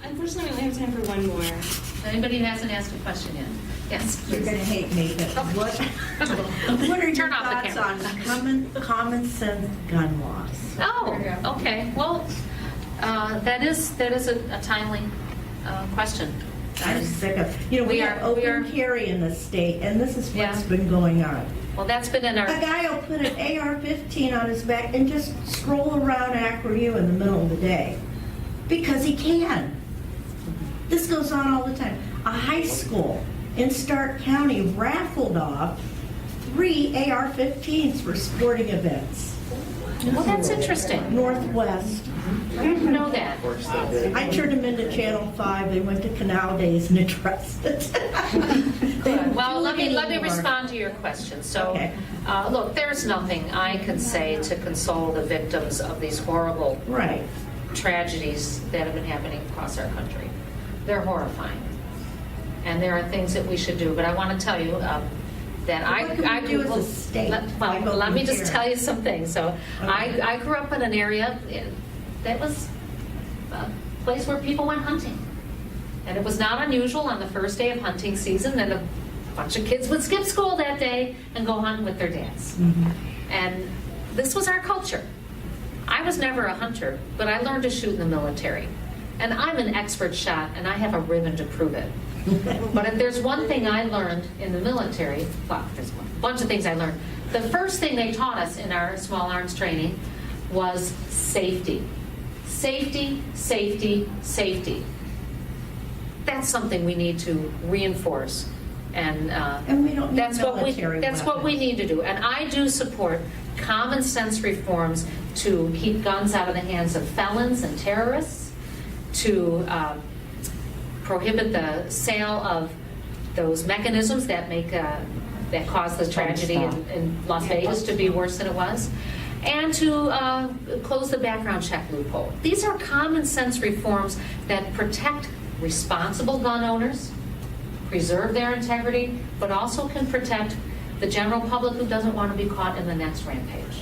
Unfortunately, we only have time for one more. Anybody who hasn't asked a question yet? Yes. You're going to hate me, but what are your Turn off the thoughts on common sense gun laws? Oh, okay. Well, that is a timely question. I'm sick of, we have open carry in the state, and this is what's been going on. Well, that's been in our... A guy will put an AR-15 on his back and just stroll around Acro-U in the middle of the day because he can. This goes on all the time. A high school in Stark County raffled off 3 AR-15s for sporting events. Well, that's interesting. Northwest. I didn't know that. I turned them into Channel 5. They went to Canal Days and addressed it. Well, let me respond to your question. So, Okay. Look, there's nothing I can say to console the victims of these horrible tragedies that have been happening across our country. They're horrifying. And there are things that we should do. But I want to tell you that I do as a state. Let me just tell you some things. So I grew up in an area that was a place where people went hunting. And it was not unusual on the first day of hunting season that a bunch of kids would skip school that day and go hunting with their dads. Mm-hmm. And this was our culture. I was never a hunter, but I learned to shoot in the military. And I'm an expert shot, and I have a ribbon to prove it. But if there's one thing I learned in the military, well, there's a bunch of things I learned. The first thing they taught us in our small arms training was safety. Safety, safety, safety. That's something we need to reinforce. And we don't need that's what we need to do. And I do support common sense reforms to keep guns out of the hands of felons and terrorists, to prohibit the sale of those mechanisms that make that cause the tragedy in Las Vegas to be worse than it was, and to close the background check loophole. These are common sense reforms that protect responsible gun owners, preserve their integrity, but also can protect the general public who doesn't want to be caught in the next rampage.